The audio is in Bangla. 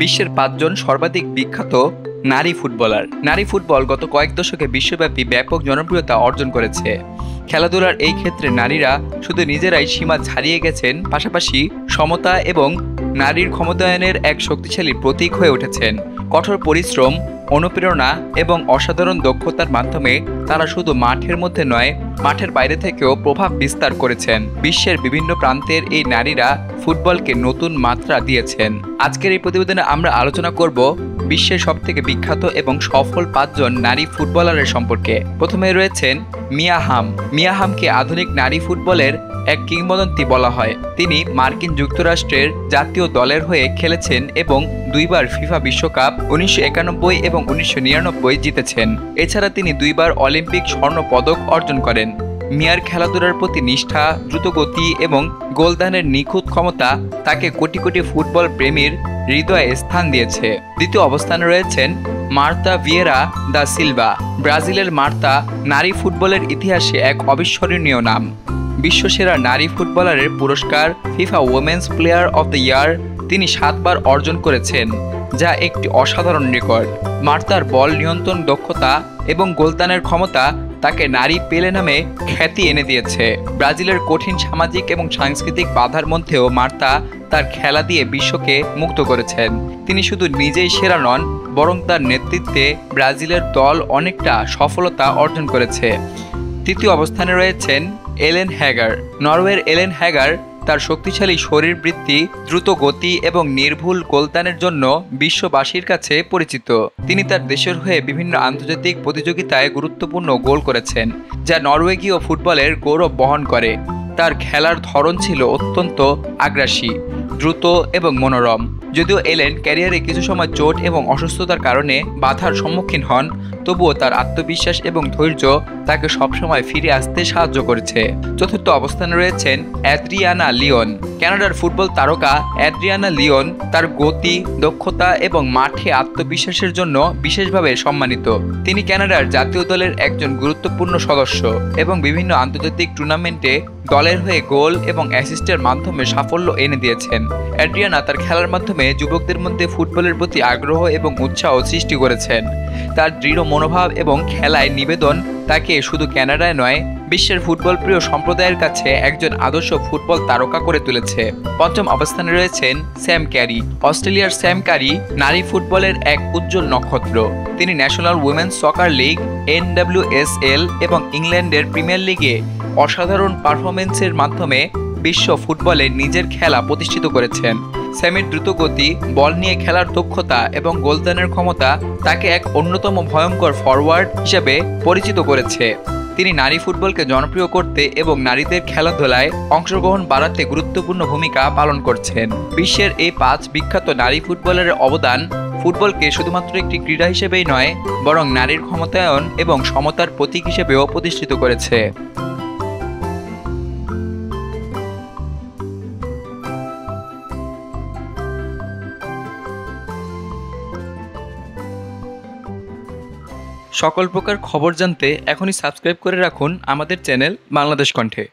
বিশ্বের 5 জন সর্বাধিক বিখ্যাত নারী ফুটবলার। নারী ফুটবল গত কয়েক দশকে বিশ্বব্যাপী ব্যাপক জনপ্রিয়তা অর্জন করেছে। খেলাধুলার এই ক্ষেত্রে নারীরা শুধু নিজেরাই সীমা ছাড়িয়ে গেছেন, পাশাপাশি সমতা এবং নারীর ক্ষমতায়নের এক শক্তিশালী প্রতীক হয়ে উঠেছেন। কঠোর পরিশ্রম, অনুপ্রেরণা এবং অসাধারণ দক্ষতার মাধ্যমে তারা শুধু মাঠের মধ্যে নয়, মাঠের বাইরে থেকেও প্রভাব বিস্তার করেছেন। বিশ্বের বিভিন্ন প্রান্তের এই নারীরা ফুটবলকে নতুন মাত্রা দিয়েছেন। আজকের এই প্রতিবেদনে আমরা আলোচনা করব বিশ্বের সবথেকে বিখ্যাত এবং সফল 5 জন নারী ফুটবলারের সম্পর্কে। প্রথমে রয়েছেন মিয়া হাম। মিয়া হামকে আধুনিক নারী ফুটবলের এক কিংবদন্তি বলা হয়। তিনি মার্কিন যুক্তরাষ্ট্রের জাতীয় দলের হয়ে খেলেছেন এবং 2বার ফিফা বিশ্বকাপ 1991 এবং 1999 জিতেছেন। এছাড়া তিনি 2বার অলিম্পিক স্বর্ণ পদক অর্জন করেন। মিয়ার খেলাধুলার প্রতি নিষ্ঠা, দ্রুতগতি এবং গোলদানের নিখুঁত ক্ষমতা তাকে কোটি কোটি ফুটবল প্রেমীর হৃদয়ে স্থান দিয়েছে। দ্বিতীয় অবস্থানে রয়েছেন মার্তা ভিয়েরা দা সিলভা। ব্রাজিলের মার্তা নারী ফুটবলের ইতিহাসে এক অবিস্মরণীয় নাম। বিশ্বসেরা নারী ফুটবলারের পুরস্কার FIFA women's player of the year তিনি 7বার অর্জন করেছেন, যা একটি অসাধারণ রেকর্ড। মার্তার বল নিয়ন্ত্রণ দক্ষতা এবং গোলদানের ক্ষমতা তাকে নারী পেলে নামে খ্যাতি এনে দিয়েছে। ব্রাজিলের কঠিন সামাজিক এবং সাংস্কৃতিক বাধার মধ্যেও মার্তা তার খেলা দিয়ে বিশ্বকে মুগ্ধ করেছেন। তিনি শুধু নিজেই সেরা নন, বরং তার নেতৃত্বে ব্রাজিলের দল অনেকটা সফলতা অর্জন করেছে। তৃতীয় অবস্থানে রয়েছেন এলেন হ্যাগার। নরওয়ের এলেন হ্যাগার তার শক্তিশালী শরীরবৃত্তি, দ্রুত গতি এবং নির্ভুল গোলদানের জন্য বিশ্ববাসীর কাছে পরিচিত। তিনি তার দেশের হয়ে বিভিন্ন আন্তর্জাতিক প্রতিযোগিতায় গুরুত্বপূর্ণ গোল করেছেন, যা নরওয়েগীয় ফুটবলের গৌরব বহন করে। তার খেলার ধরন ছিল অত্যন্ত আগ্রাসী, দ্রুত এবং মনোরম। যদিও এলেন ক্যারিয়ারে কিছু সময় চোট এবং অসুস্থতার কারণে বাধার সম্মুখীন হন, তবুও তার আত্মবিশ্বাস এবং ধৈর্য তাকে সবসময় ফিরে আসতে সাহায্য করেছে। চতুর্থ অবস্থানে রয়েছেন অ্যাদ্রিয়ানা লিওন। কানাডার ফুটবল তারকা অ্যাদ্রিয়ানা লিওন তার গতি, দক্ষতা এবং মাঠে আত্মবিশ্বাসের জন্য বিশেষভাবে সম্মানিত। তিনি কানাডার জাতীয় দলের একজন গুরুত্বপূর্ণ সদস্য এবং বিভিন্ন আন্তর্জাতিক টুর্নামেন্টে দলের হয়ে গোল এবং অ্যাসিস্টের মাধ্যমে সাফল্য এনে দিয়েছেন। অ্যাড্রিয়ানা তার খেলার মাধ্যমে যুবকদের মধ্যে ফুটবলের প্রতি আগ্রহ এবং উৎসাহ সৃষ্টি করেছেন। তার দৃঢ় মনোভাব এবং খেলায় নিবেদন তাকে শুধু কানাডায় নয়, বিশ্বের ফুটবল প্রিয় সম্প্রদায়ের কাছে একজন আদর্শ ফুটবল তারকা করে তুলেছে। পঞ্চম অবস্থানে রয়েছেন স্যাম ক্যারি। অস্ট্রেলিয়ার স্যাম ক্যারি নারী ফুটবলের এক উজ্জ্বল নক্ষত্র। তিনি ন্যাশনাল উইমেন্স সকার লিগ, NWSL এবং ইংল্যান্ডের প্রিমিয়ার লিগে অসাধারণ পারফরমেন্সের মাধ্যমে বিশ্ব ফুটবলে নিজের খেলা প্রতিষ্ঠিত করেছেন। স্যামের দ্রুতগতি, বল নিয়ে খেলার দক্ষতা এবং গোলদানের ক্ষমতা তাকে এক অন্যতম ভয়ঙ্কর ফরওয়ার্ড হিসেবে পরিচিত করেছে। তিনি নারী ফুটবলকে জনপ্রিয় করতে এবং নারীদের খেলাধুলায় অংশগ্রহণ বাড়াতে গুরুত্বপূর্ণ ভূমিকা পালন করছেন। বিশ্বের এই 5 বিখ্যাত নারী ফুটবলারের অবদান ফুটবলকে শুধুমাত্র একটি ক্রীড়া হিসেবেই নয়, বরং নারীর ক্ষমতায়ন এবং সমতার প্রতীক হিসেবেও প্রতিষ্ঠিত করেছে। সকল প্রকার খবর জানতে এখনই সাবস্ক্রাইব করে রাখুন আমাদের চ্যানেল বাংলাদেশ কণ্ঠে।